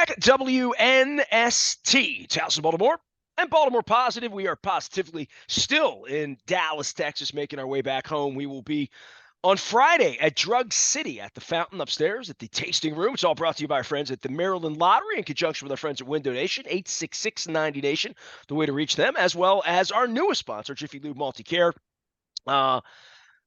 back. WNST, Towson, Baltimore, and Baltimore Positive. We are positively still in Dallas, Texas, making our way back home. We will be on Friday at Drug City at the Fountain upstairs at the Tasting Room. It's all brought to you by our friends at the Maryland Lottery in conjunction with our friends at Window Nation, 866-90Nation, the way to reach them, as well as our newest sponsor, Jiffy Lube Multi-Care.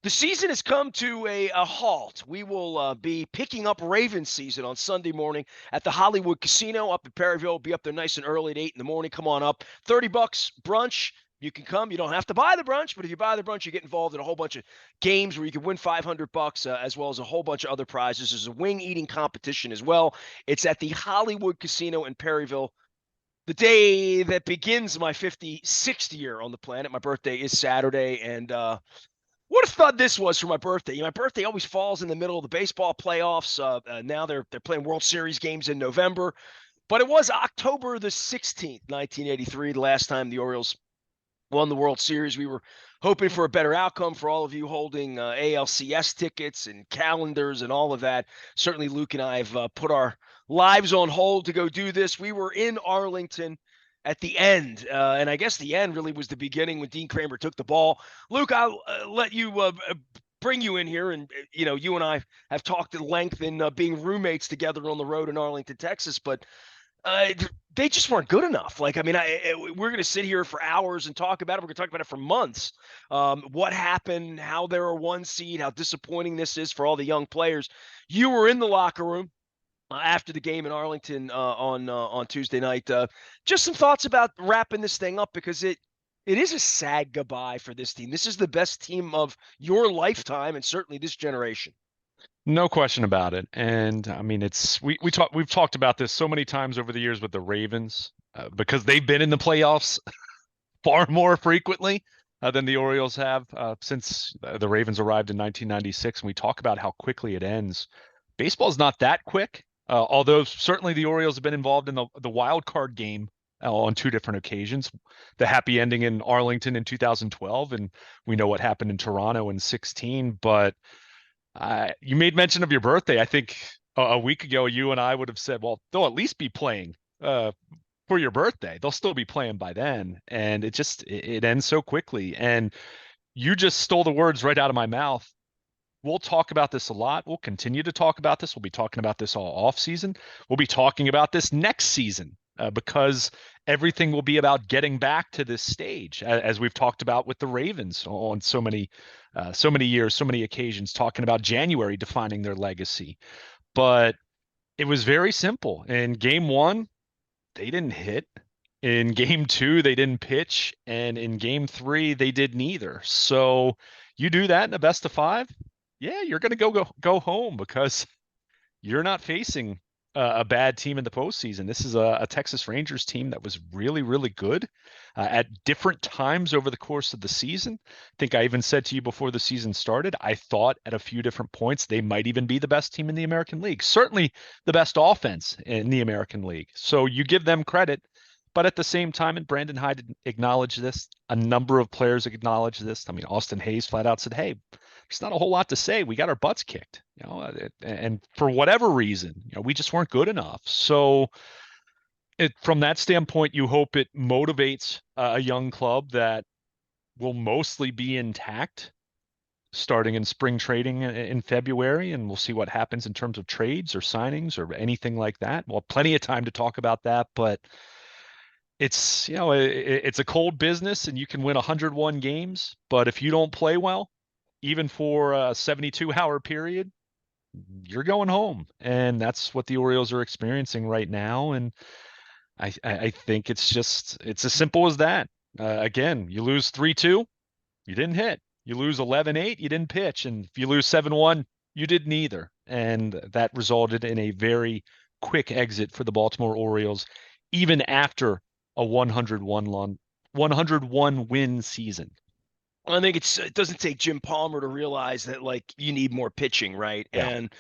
The season has come to a halt. We will be picking up Ravens season on Sunday morning at the Hollywood Casino up in Perryville. We'll be up there nice and early at 8 in the morning. Come on up. $30 brunch. You can come. You don't have to buy the brunch, but if you buy the brunch, you get involved in a whole bunch of games where you can win $500 as well as a whole bunch of other prizes. There's a wing eating competition as well. It's at the Hollywood Casino in Perryville. The day that begins my 56th year on the planet. My birthday is Saturday, and what a thud this was for my birthday. My birthday always falls in the middle of the baseball playoffs. Now they're playing World Series games in November. But it was October the 16th, 1983, the last time the Orioles won the World Series. We were hoping for a better outcome for all of you holding ALCS tickets and calendars and all of that. Certainly Luke and I have put our lives on hold to go do this. We were in Arlington at the end, and I guess the end really was the beginning when Dean Kramer took the ball. Luke, I'll let you bring you in here, and you and I have talked at length in being roommates together on the road in Arlington, Texas, but they just weren't good enough. We're going to sit here for hours and talk about it. We're going to talk about it for months. What happened, how they're a one seed, how disappointing this is for all the young players. You were in the locker room after the game in Arlington on Tuesday night. Just some thoughts about wrapping this thing up, because it is a sad goodbye for this team. This is the best team of your lifetime and certainly this generation. No question about it. And I mean, we've talked about this so many times over the years with the Ravens because they've been in the playoffs far more frequently than the Orioles have since the Ravens arrived in 1996. And we talk about how quickly it ends. Baseball's not that quick, although certainly the Orioles have been involved in the wild card game on two different occasions. The happy ending in Arlington in 2012, and we know what happened in Toronto in 2016. But you made mention of your birthday. I think a week ago, you and I would have said, well, they'll at least be playing for your birthday. They'll still be playing by then. And it ends so quickly. And you just stole the words right out of my mouth. We'll talk about this a lot. We'll continue to talk about this. We'll be talking about this all off season. We'll be talking about this next season because everything will be about getting back to this stage, as we've talked about with the Ravens on so many years, so many occasions, talking about January defining their legacy. But it was very simple. In game one, they didn't hit. In game two, they didn't pitch. And in game three, they did neither. So you do that in a best of five, yeah, you're going to go home because you're not facing a bad team in the postseason. This is a Texas Rangers team that was really, really good at different times over the course of the season. I think I even said to you before the season started, I thought at a few different points they might even be the best team in the American League, certainly the best offense in the American League. So you give them credit. But at the same time, and Brandon Hyde acknowledged this, a number of players acknowledged this. I mean, Austin Hayes flat out said, hey, there's not a whole lot to say. We got our butts kicked, and for whatever reason, we just weren't good enough. So from that standpoint, you hope it motivates a young club that will mostly be intact starting in spring trading in February, and we'll see what happens in terms of trades or signings or anything like that. Well, plenty of time to talk about that, but it's it's a cold business, and you can win 101 games, but if you don't play well, even for a 72-hour period, you're going home. And that's what the Orioles are experiencing right now. And I think it's as simple as that. Again, you lose 3-2, you didn't hit. You lose 11-8, you didn't pitch. And if you lose 7-1, you did neither. And that resulted in a very quick exit for the Baltimore Orioles, even after a 101 win season. I think it doesn't take Jim Palmer to realize that you need more pitching, right? Yeah. And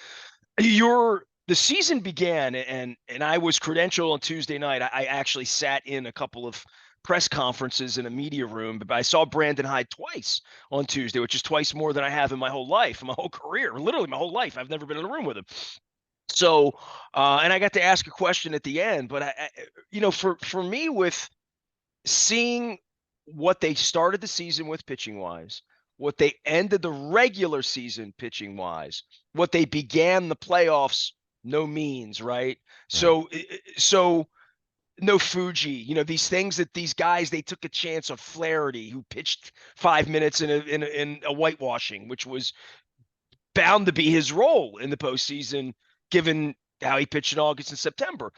the season began, and I was credentialed on Tuesday night. I actually sat in a couple of press conferences in a media room, but I saw Brandon Hyde twice on Tuesday, which is twice more than I have in my whole life, my whole career, literally my whole life. I've never been in a room with him. So, and I got to ask a question at the end, but for me, with seeing what they started the season with pitching wise, what they ended the regular season pitching wise, what they began the playoffs, no means, right? Right. So no Fuji, these things that these guys, they took a chance on Flaherty, who pitched 5 minutes in a whitewashing, which was bound to be his role in the postseason, given how he pitched in August and September.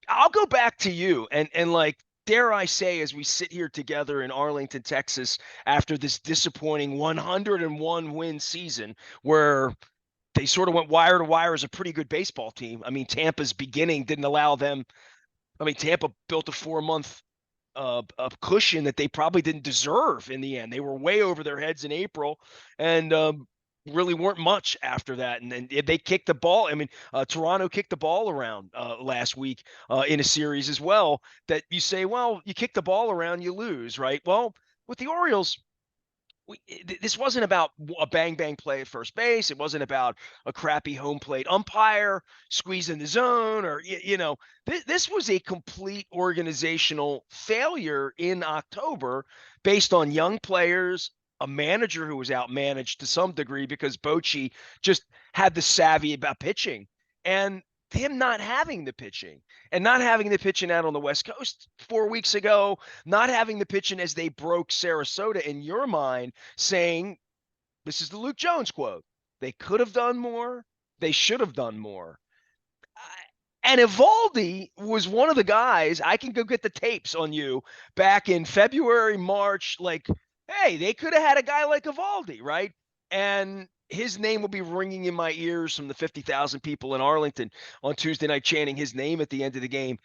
I'll go back to you and like, dare I say, as we sit here together in Arlington, Texas, after this disappointing 101 win season, where they sort of went wire to wire as a pretty good baseball team. I mean, Tampa's beginning didn't allow them. I mean, Tampa built a 4 month a cushion that they probably didn't deserve in the end. They were way over their heads in April, and really weren't much after that. And then they kicked the ball. I mean, Toronto kicked the ball around last week in a series as well. That you say, well, you kick the ball around, you lose, right? Well, with the Orioles, this wasn't about a bang bang play at first base. It wasn't about a crappy home plate umpire squeezing the zone, or this was a complete organizational failure in October, based on young players, a manager who was outmanaged to some degree because Bochy just had the savvy about pitching, and him not having the pitching, and not having the pitching out on the West Coast 4 weeks ago, not having the pitching as they broke Sarasota in your mind, saying, this is the Luke Jones quote, they could have done more, they should have done more. And Evaldi was one of the guys, I can go get the tapes on you, back in February, March, like, hey, they could have had a guy like Evaldi, right? And his name will be ringing in my ears from the 50,000 people in Arlington on Tuesday night chanting his name at the end of the game.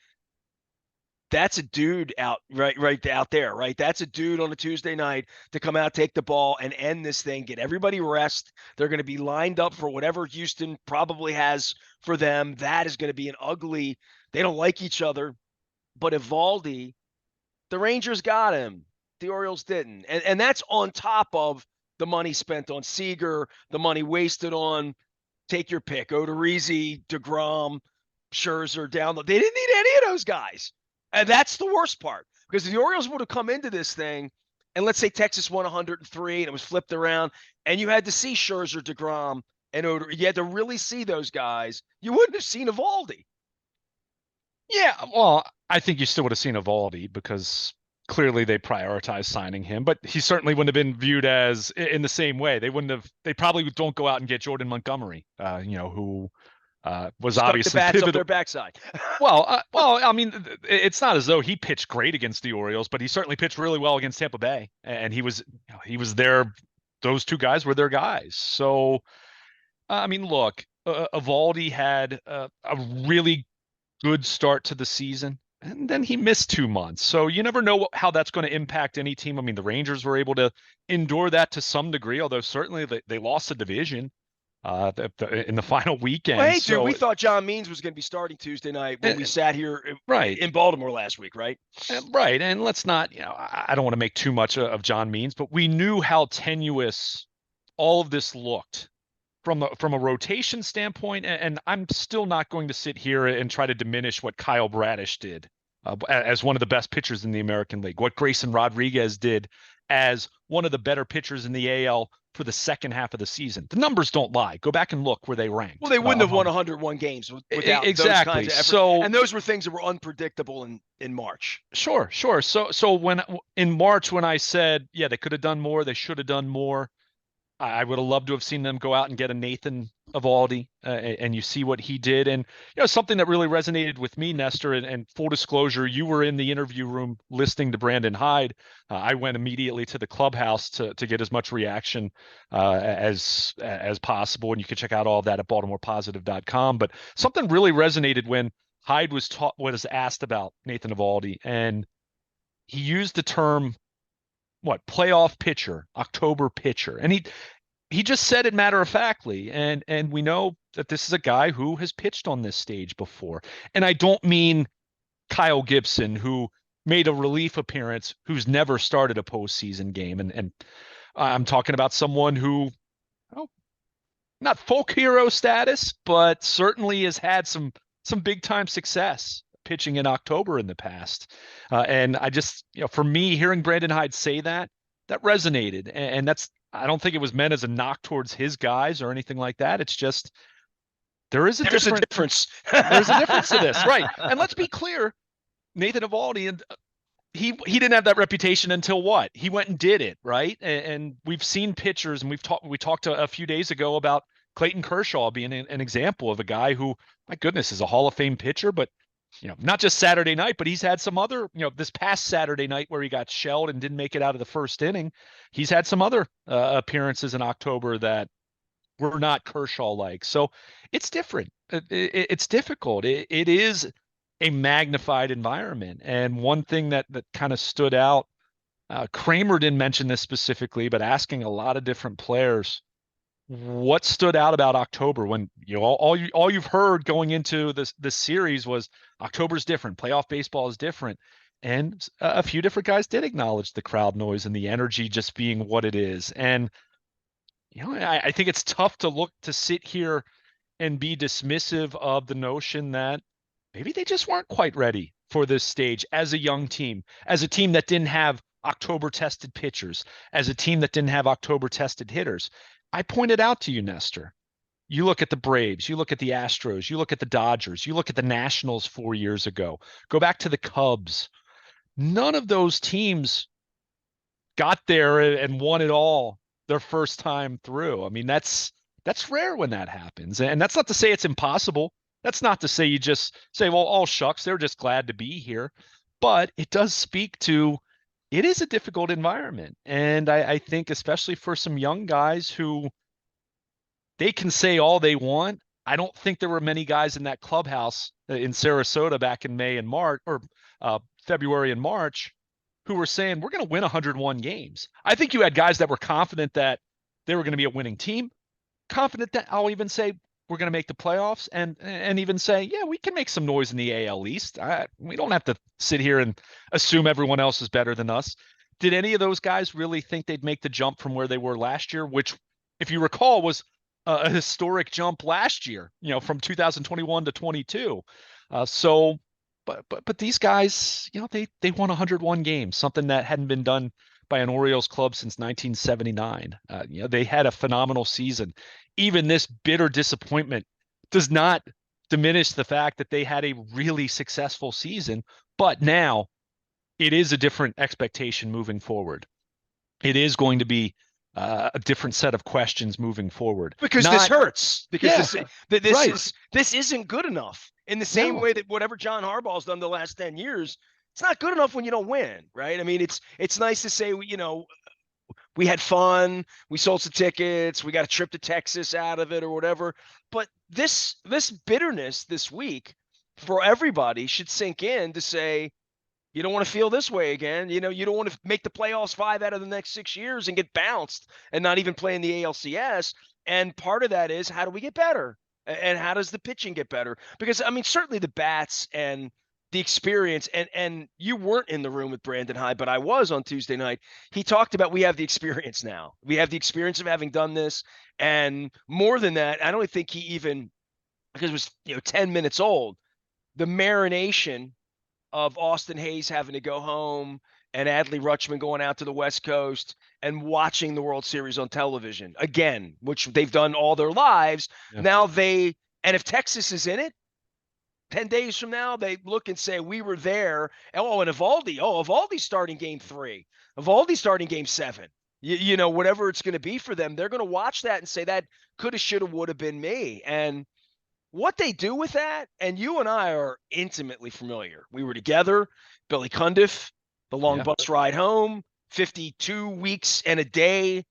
That's a dude right out there, right? That's a dude on a Tuesday night to come out, take the ball, and end this thing, get everybody rest. They're going to be lined up for whatever Houston probably has for them. That is going to be an ugly, they don't like each other. But Evaldi, the Rangers got him. The Orioles didn't. And that's on top of the money spent on Seager, the money wasted on, take your pick, Odorizzi, DeGrom, Scherzer down. They didn't need any of those guys. And that's the worst part, because the Orioles would have come into this thing, and let's say Texas won 103 and it was flipped around, and you had to see Scherzer, DeGrom, and You had to really see those guys. You wouldn't have seen Evaldi. Yeah, well, I think you still would have seen Evaldi because clearly they prioritized signing him, but he certainly wouldn't have been viewed as in the same way. They wouldn't have. They probably don't go out and get Jordan Montgomery, who was Stuck the obviously bats up pivotal. their backside. Well, I mean, it's not as though he pitched great against the Orioles, but he certainly pitched really well against Tampa Bay, and he was there. Those two guys were their guys. So, I mean, look, Evaldi had a really good start to the season, and then he missed 2 months. So you never know how that's going to impact any team. I mean, the Rangers were able to endure that to some degree, although certainly they lost the division in the final Well, weekend. hey, dude, So, we thought John Means was going to be starting Tuesday night when we and, sat here right. in Baltimore last week, right? Right. And let's not, I don't want to make too much of John Means, but we knew how tenuous all of this looked from a rotation standpoint. And I'm still not going to sit here and try to diminish what Kyle Bradish did as one of the best pitchers in the American League, what Grayson Rodriguez did as one of the better pitchers in the AL for the second half of the season. The numbers don't lie. Go back and look where they Well, ranked they wouldn't have won 101 games without those kinds exactly. of effort. So And those were things that were unpredictable in March. sure. So when in March when I said, yeah, they could have done more, they should have done more. I would have loved to have seen them go out and get a Nathan Evaldi, and you see what he did. And something that really resonated with me, Nestor. And full disclosure, you were in the interview room listening to Brandon Hyde. I went immediately to the clubhouse to get as much reaction as possible, and you can check out all of that at BaltimorePositive.com. But something really resonated when Hyde was asked about Nathan Evaldi, and he used the term playoff pitcher, October pitcher. And he just said it matter of factly. And we know that this is a guy who has pitched on this stage before. And I don't mean Kyle Gibson, who made a relief appearance, who's never started a postseason game. And I'm talking about someone who not folk hero status, but certainly has had some big time success pitching in October in the past. And I just, for me, hearing Brandon Hyde say that, that resonated. And that's, I don't think it was meant as a knock towards his guys or anything like that. It's just, there is a There's a different, difference. there's a difference to this. Right. And let's be clear, Nathan Eovaldi, and he didn't have that reputation until what? He went and did it, right? And we've seen pitchers, and we talked a few days ago about Clayton Kershaw being an example of a guy who, my goodness, is a Hall of Fame pitcher, but not just Saturday night, but he's had some other, this past Saturday night where he got shelled and didn't make it out of the first inning. He's had some other appearances in October that were not Kershaw like. So it's different. It's difficult. It is a magnified environment. And one thing that kind of stood out, Kramer didn't mention this specifically, but asking a lot of different players what stood out about October when all you've heard going into this series was October's different, playoff baseball is different. And a few different guys did acknowledge the crowd noise and the energy just being what it is. And I think it's tough to sit here and be dismissive of the notion that maybe they just weren't quite ready for this stage as a young team, as a team that didn't have October tested pitchers, as a team that didn't have October tested hitters. I pointed out to you, Nestor, you look at the Braves, you look at the Astros, you look at the Dodgers, you look at the Nationals 4 years ago, go back to the Cubs. None of those teams got there and won it all their first time through. I mean, that's rare when that happens. And that's not to say it's impossible. That's not to say you just say, well, all shucks, they're just glad to be here. But it does speak to it is a difficult environment. And I think especially for some young guys who they can say all they want. I don't think there were many guys in that clubhouse in Sarasota back in May and March or February and March who were saying we're going to win 101 games. I think you had guys that were confident that they were going to be a winning team, confident that I'll even say we're going to make the playoffs, and even say, yeah, we can make some noise in the AL East. We don't have to sit here and assume everyone else is better than us. Did any of those guys really think they'd make the jump from where they were last year, which, if you recall, was a historic jump last year, from 2021 to 22. But these guys, they won 101 games, something that hadn't been done by an Orioles club since 1979. They had a phenomenal season. Even this bitter disappointment does not diminish the fact that they had a really successful season. But now it is a different expectation moving forward. It is going to be a different set of questions moving forward. Because this hurts. Because right. this isn't good enough. In the same way that whatever John Harbaugh's done the last 10 years, it's not good enough when you don't win, right? I mean, it's nice to say, we had fun, we sold some tickets, we got a trip to Texas out of it or whatever. But this bitterness this week for everybody should sink in to say, you don't want to feel this way again. You don't want to make the playoffs 5 out of the next 6 years and get bounced and not even play in the ALCS. And part of that is, how do we get better? And how does the pitching get better? Because, I mean, certainly the bats and the experience, and you weren't in the room with Brandon Hyde, but I was on Tuesday night. He talked about, we have the experience now. We have the experience of having done this. And more than that, I don't think he even, because it was 10 minutes old, the marination of Austin Hayes having to go home and Adley Rutschman going out to the West Coast and watching the World Series on television again, which they've done all their lives. Yeah. Now and if Texas is in it, 10 days from now, they look and say, we were there. And Eovaldi's starting game 3. Eovaldi's starting game 7. Whatever it's going to be for them, they're going to watch that and say, that coulda, shoulda, woulda been me. And what they do with that, and you and I are intimately familiar. We were together, Billy Cundiff, the long bus ride home, 52 weeks and a day.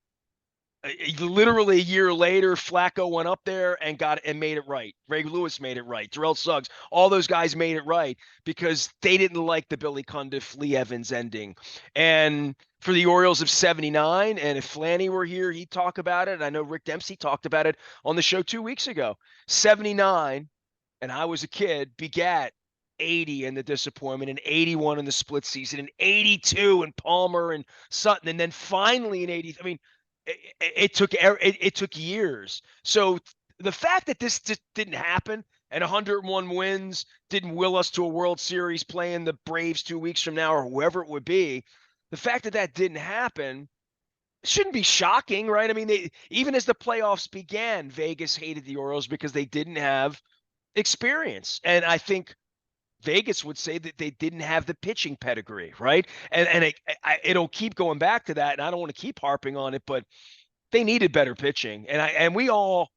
Literally a year later, Flacco went up there and made it right. Greg Lewis made it right. Terrell Suggs, all those guys made it right because they didn't like the Billy Cundiff, Lee Evans ending. And for the Orioles of 79, and if Flanny were here, he'd talk about it. I know Rick Dempsey talked about it on the show 2 weeks ago. 79, and I was a kid, begat 80 in the disappointment, and 81 in the split season, and 82 and Palmer and Sutton, and then finally in 80. I mean, it took years. So the fact that this just didn't happen and 101 wins didn't will us to a World Series playing the Braves 2 weeks from now or whoever it would be, the fact that that didn't happen shouldn't be shocking, right? I mean, even as the playoffs began, Vegas hated the Orioles because they didn't have experience, and I think Vegas would say that they didn't have the pitching pedigree, right? And it'll keep going back to that, and I don't want to keep harping on it, but they needed better pitching, and we all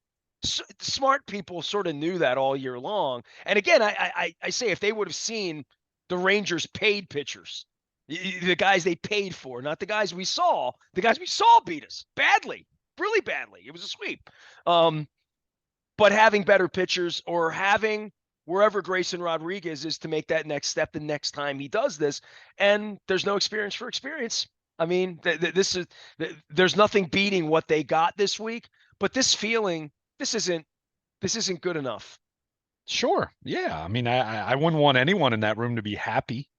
smart people sort of knew that all year long. And again, I say if they would have seen the Rangers paid pitchers, the guys they paid for, not the guys we saw beat us badly, really badly. It was a sweep. But having better pitchers or having wherever Grayson Rodriguez is to make that next step the next time he does this, and there's no experience for experience. I mean, there's nothing beating what they got this week, but this feeling, this isn't good enough. Sure. Yeah. I mean, I wouldn't want anyone in that room to be happy.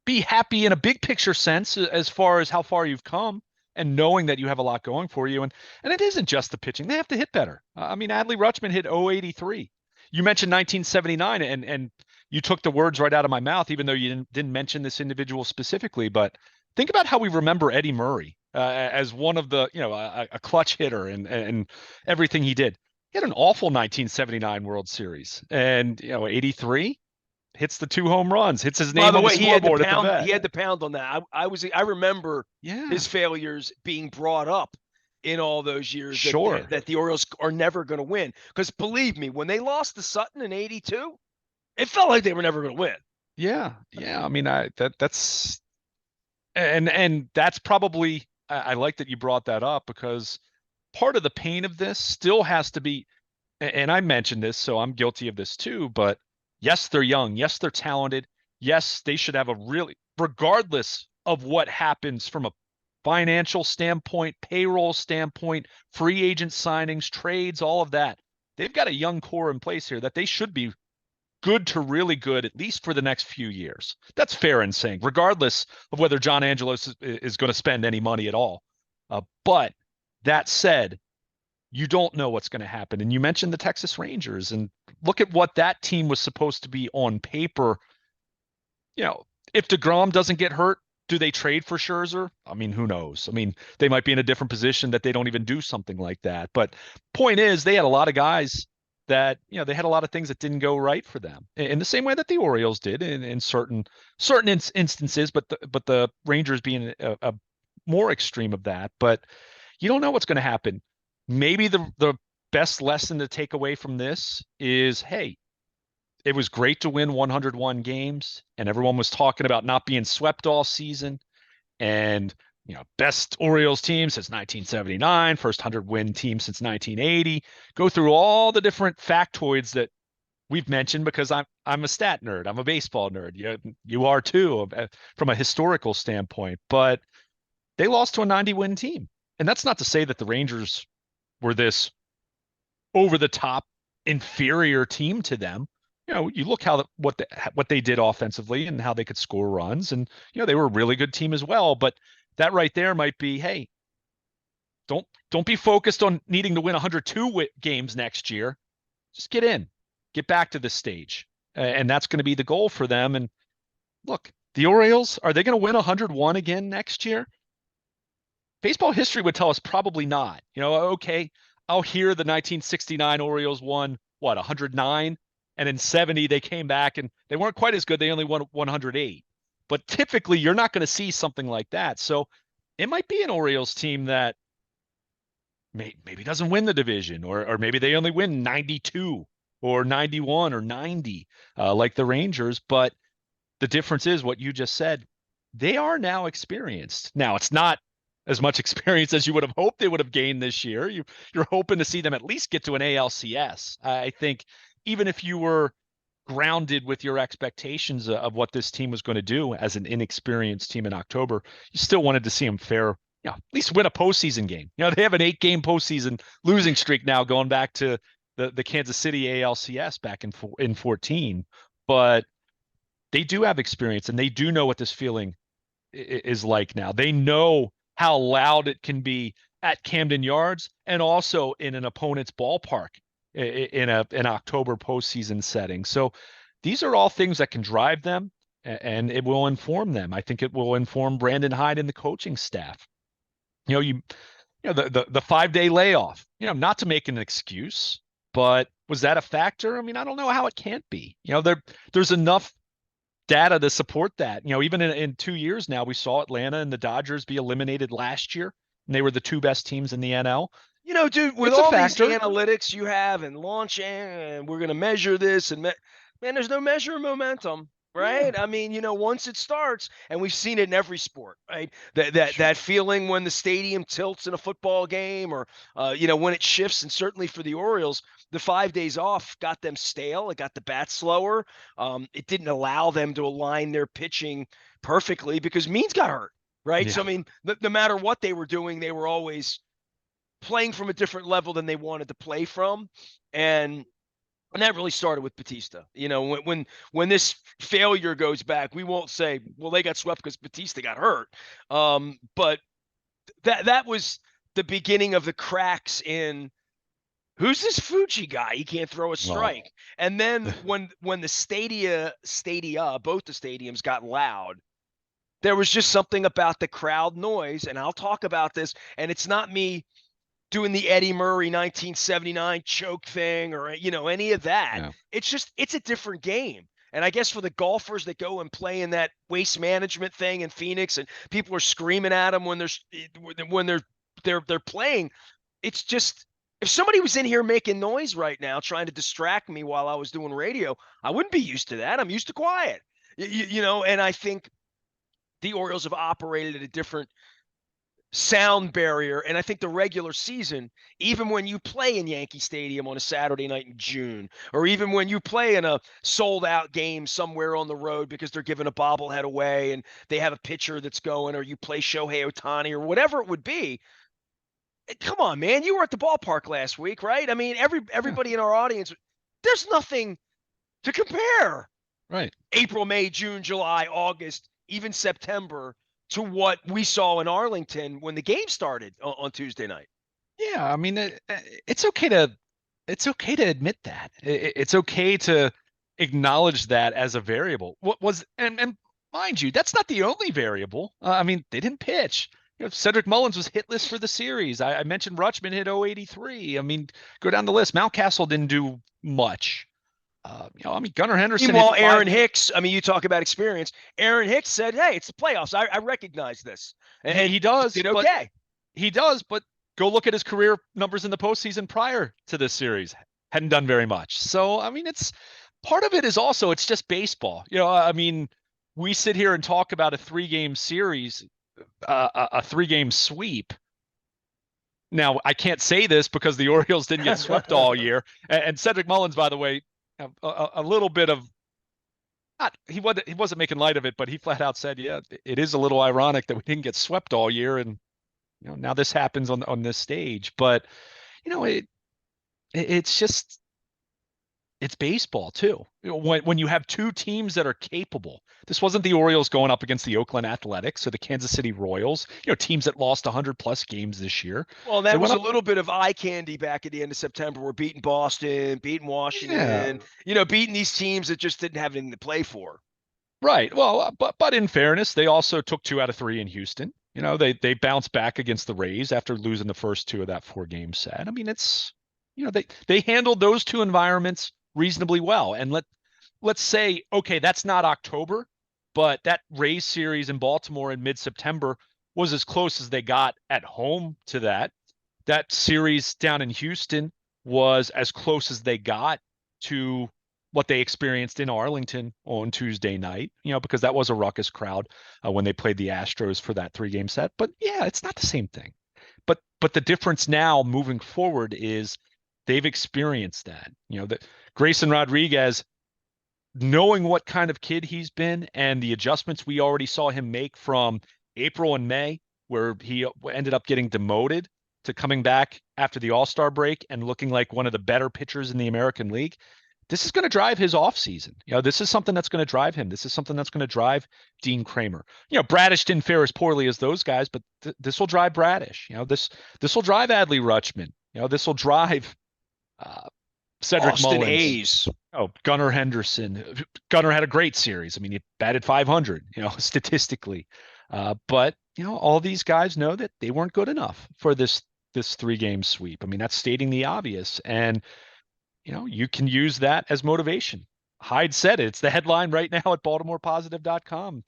Be happy in a big picture sense as far as how far you've come and knowing that you have a lot going for you. And it isn't just the pitching. They have to hit better. I mean, Adley Rutschman hit 083. You mentioned 1979 and you took the words right out of my mouth, even though you didn't mention this individual specifically. But think about how we remember Eddie Murray as one of the, a clutch hitter and everything he did. He had an awful 1979 World Series, and 83 hits the 2 home runs, hits his By name the on the way, scoreboard at the he vet. had the pound on that. I remember Yeah, his failures being brought up in all those years sure. that the Orioles are never going to win. Because believe me, when they lost to Sutton in '82, it felt like they were never going to win. Yeah, yeah. I mean, that's and that's probably I like that you brought that up because part of the pain of this still has to be, and I mentioned this, so I'm guilty of this too, but yes, they're young. Yes, they're talented. Yes, they should have a really, regardless of what happens from a financial standpoint, payroll standpoint, free agent signings, trades, all of that. They've got a young core in place here that they should be good to really good, at least for the next few years. That's fair in saying, regardless of whether John Angelos is going to spend any money at all. But that said, you don't know what's going to happen. And you mentioned the Texas Rangers, and look at what that team was supposed to be on paper. If DeGrom doesn't get hurt, do they trade for Scherzer? I mean, who knows? I mean, they might be in a different position that they don't even do something like that. But point is, they had a lot of guys that, they had a lot of things that didn't go right for them in the same way that the Orioles did in certain instances, but the Rangers being a more extreme of that. But you don't know what's going to happen. Maybe the best lesson to take away from this is, hey, it was great to win 101 games, and everyone was talking about not being swept all season. And best Orioles team since 1979, first 100-win team since 1980. Go through all the different factoids that we've mentioned because I'm a stat nerd, I'm a baseball nerd. You are too, from a historical standpoint. But they lost to a 90-win team, and that's not to say that the Rangers were this over the top inferior team to them. You look what they did offensively and how they could score runs, and they were a really good team as well. But that right there might be, hey, don't be focused on needing to win 102 games next year. Just get back to this stage, and that's going to be the goal for them. And look, the Orioles, are they going to win 101 again next year? Baseball history would tell us probably not. Okay, I'll hear the 1969 Orioles won, 109? And in 70, they came back and they weren't quite as good. They only won 108. But typically, you're not going to see something like that. So it might be an Orioles team that maybe doesn't win the division, or maybe they only win 92 or 91 or 90, like the Rangers. But the difference is what you just said. They are now experienced. Now, it's not as much experience as you would have hoped they would have gained this year. You're hoping to see them at least get to an ALCS. I think even if you were grounded with your expectations of what this team was going to do as an inexperienced team in October, you still wanted to see them at least win a postseason game. They have an 8-game postseason losing streak now going back to the Kansas City ALCS back in 14. But they do have experience and they do know what this feeling is like now. They know how loud it can be at Camden Yards and also in an opponent's ballpark in an October postseason setting. So these are all things that can drive them and it will inform them. I think it will inform Brandon Hyde and the coaching staff. The 5 day layoff, not to make an excuse, but was that a factor? I mean, I don't know how it can't be. There's enough data to support that. Even in 2 years now, we saw Atlanta and the Dodgers be eliminated last year, and they were the two best teams in the NL. Dude, with It's a all these factor. analytics you have and launching, and we're going to measure this, and man, there's no measure momentum, right? Yeah. I mean, once it starts, and we've seen it in every sport, right? That Sure. feeling when the stadium tilts in a football game, or when it shifts, and certainly for the Orioles, the 5 days off got them stale. It got the bats slower. It didn't allow them to align their pitching perfectly because Means got hurt, right? So Yeah. I mean, no matter what they were doing, they were always playing from a different level than they wanted to play from. And that really started with Batista. When this failure goes back, we won't say, well, they got swept because Batista got hurt. But that was the beginning of the cracks in who's this Fuji guy? He can't throw a Well, strike. And then when the stadia, both the stadiums got loud, there was just something about the crowd noise. And I'll talk about this. And it's not me doing the Eddie Murray 1979 choke thing or any of that. yeah. It's a different game. And I guess for the golfers that go and play in that waste management thing in Phoenix and people are screaming at them when they're playing, it's just if somebody was in here making noise right now trying to distract me while I was doing radio, I wouldn't be used to that. I'm used to quiet. And I think the Orioles have operated at a different sound barrier. And I think the regular season, even when you play in Yankee Stadium on a Saturday night in June, or even when you play in a sold out game somewhere on the road because they're giving a bobblehead away and they have a pitcher that's going, or you play Shohei Ohtani or whatever it would be. Come on, man. You were at the ballpark last week, right? I mean, Yeah. everybody in our audience, there's nothing to compare Right. April, May, June, July, August, even September to what we saw in Arlington when the game started on Tuesday night. Yeah. I mean, it's okay to admit that. It's okay to acknowledge that as a variable. What was and mind you, that's not the only variable. I mean, they didn't pitch. Cedric Mullins was hitless for the series. I mentioned Rutschman hit 083. I mean, go down the list. Mountcastle didn't do much. I mean, Gunnar Henderson hit Meanwhile, Aaron 5. Hicks, I mean, you talk about experience. Aaron Hicks said, hey, it's the playoffs. I recognize this. And He does, did but okay. go look at his career numbers in the postseason prior to this series. Hadn't done very much. So, I mean, it's part of it is also it's just baseball. I mean, we sit here and talk about a 3 game series, a 3 game sweep. Now, I can't say this because the Orioles didn't get swept all year. And Cedric Mullins, by the way, a little bit of not he wasn't making light of it, but he flat out said, "Yeah, it is a little ironic that we didn't get swept all year, and now this happens on this stage." But it's just it's baseball too. When you have two teams that are capable. This wasn't the Orioles going up against the Oakland Athletics or the Kansas City Royals, teams that lost 100 plus games this year. Well, They that was went a up. little bit of eye candy back at the end of September. We're beating Boston, beating Yeah, Washington, beating these teams that just didn't have anything to play for. right. Well, but in fairness, they also took 2 out of 3 in Houston. They bounced back against the Rays after losing the first 2 of that 4 game set. I mean, it's they handled those 2 environments reasonably well. And let's say, okay, that's not October, but that Rays series in Baltimore in mid-September was as close as they got at home to that. That series down in Houston was as close as they got to what they experienced in Arlington on Tuesday night, because that was a ruckus crowd when they played the Astros for that 3 game set. But yeah, it's not the same thing. But the difference now moving forward is they've experienced that. That Grayson Rodriguez, knowing what kind of kid he's been and the adjustments we already saw him make from April and May, where he ended up getting demoted to coming back after the All-Star break and looking like one of the better pitchers in the American League. this is going to drive his offseason. This is something that's going to drive him. This is something that's going to drive Dean Kramer. Bradish didn't fare as poorly as those guys, but this will drive Bradish. This will drive Adley Rutschman. This will drive uh, Cedric Austin Mullins. Hayes. Oh, Gunnar Henderson. Gunnar had a great series. I mean, he batted 500, statistically. But all these guys know that they weren't good enough for this 3-game sweep. I mean, that's stating the obvious. And you can use that as motivation. Hyde said it. It's the headline right now at BaltimorePositive.com.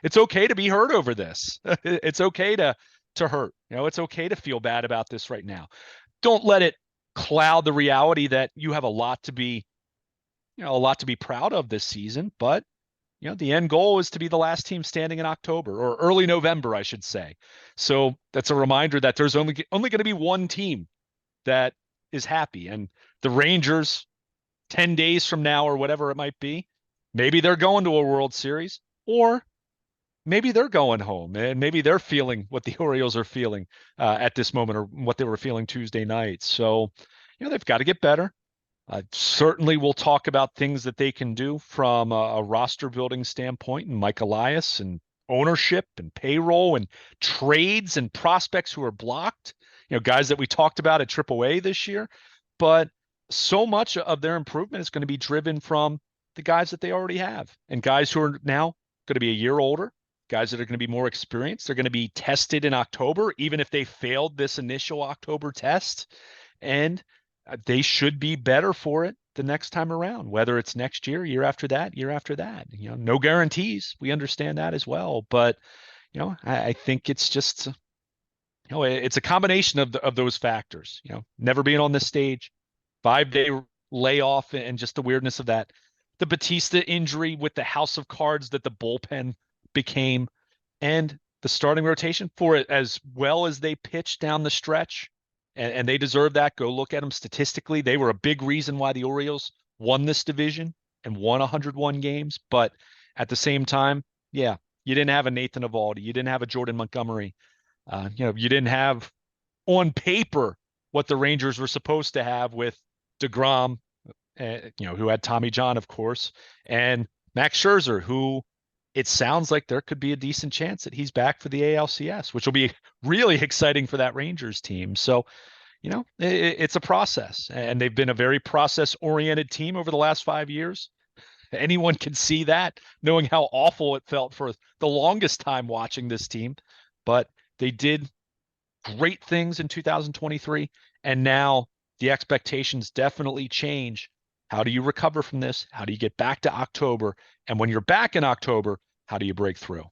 It's okay to be hurt over this. It's okay to hurt. It's okay to feel bad about this right now. Don't let it cloud the reality that you have a lot to be proud of this season. But the end goal is to be the last team standing in October, or early November, I should say. So that's a reminder that there's only going to be one team that is happy, and the Rangers 10 days from now, or whatever it might be, maybe they're going to a World Series, or maybe they're going home, and maybe they're feeling what the Orioles are feeling at this moment, or what they were feeling Tuesday night. So, they've got to get better. Certainly, we'll talk about things that they can do from a roster building standpoint, and Mike Elias, and ownership, and payroll, and trades, and prospects who are blocked. Guys that we talked about at AAA this year. But so much of their improvement is going to be driven from the guys that they already have, and guys who are now going to be a year older, guys that are going to be more experienced. They're going to be tested in October, even if they failed this initial October test. And they should be better for it the next time around, whether it's next year, year after that, year after that. No guarantees. We understand that as well. But, I think it's just, it's a combination of those factors. Never being on this stage, 5-day layoff, and just the weirdness of that. The Batista injury with the house of cards that the bullpen became, and the starting rotation for it, as well as they pitched down the stretch. And they deserve that. Go look at them statistically. They were a big reason why the Orioles won this division and won 101 games. But at the same time, yeah, you didn't have a Nathan Eovaldi. You didn't have a Jordan Montgomery. You didn't have on paper what the Rangers were supposed to have with DeGrom, who had Tommy John, of course, and Max Scherzer, who it sounds like there could be a decent chance that he's back for the ALCS, which will be really exciting for that Rangers team. So, it's a process, and they've been a very process-oriented team over the last 5 years. Anyone can see that, knowing how awful it felt for the longest time watching this team. But they did great things in 2023, and now the expectations definitely change. How do you recover from this? How do you get back to October? And when you're back in October, how do you break through?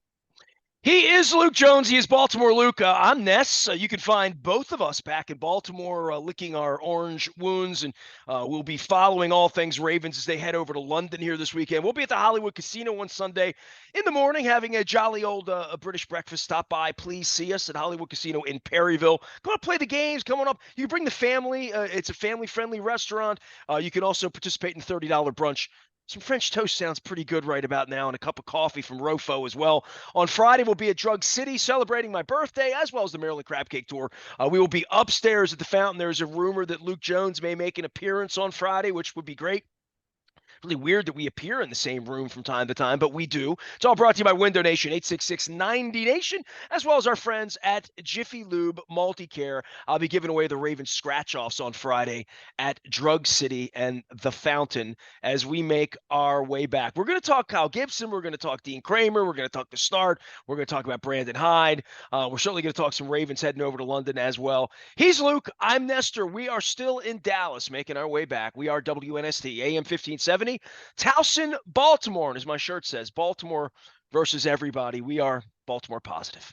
He is Luke Jones. He is Baltimore Luke. I'm Ness. You can find both of us back in Baltimore licking our orange wounds, and we'll be following all things Ravens as they head over to London here this weekend. We'll be at the Hollywood Casino on Sunday in the morning having a jolly old British breakfast. Stop by. Please see us at Hollywood Casino in Perryville. Go out, play the games. Come on up. You can bring the family. It's a family-friendly restaurant. You can also participate in $30 brunch. Some French toast sounds pretty good right about now, and a cup of coffee from Rofo as well. On Friday, we'll be at Drug City celebrating my birthday, as well as the Maryland Crab Cake Tour. We will be upstairs at the Fountain. There's a rumor that Luke Jones may make an appearance on Friday, which would be great. Really weird that we appear in the same room from time to time, but we do. It's all brought to you by Window Nation, 866-90Nation, as well as our friends at Jiffy Lube Multicare. I'll be giving away the Ravens scratch-offs on Friday at Drug City and the Fountain as we make our way back. We're going to talk Kyle Gibson. We're going to talk Dean Kramer. We're going to talk the start. We're going to talk about Brandon Hyde. We're certainly going to talk some Ravens heading over to London as well. He's Luke. I'm Nestor. We are still in Dallas making our way back. We are WNST, AM 1570. Towson, Baltimore. And as my shirt says, Baltimore versus everybody. We are Baltimore positive.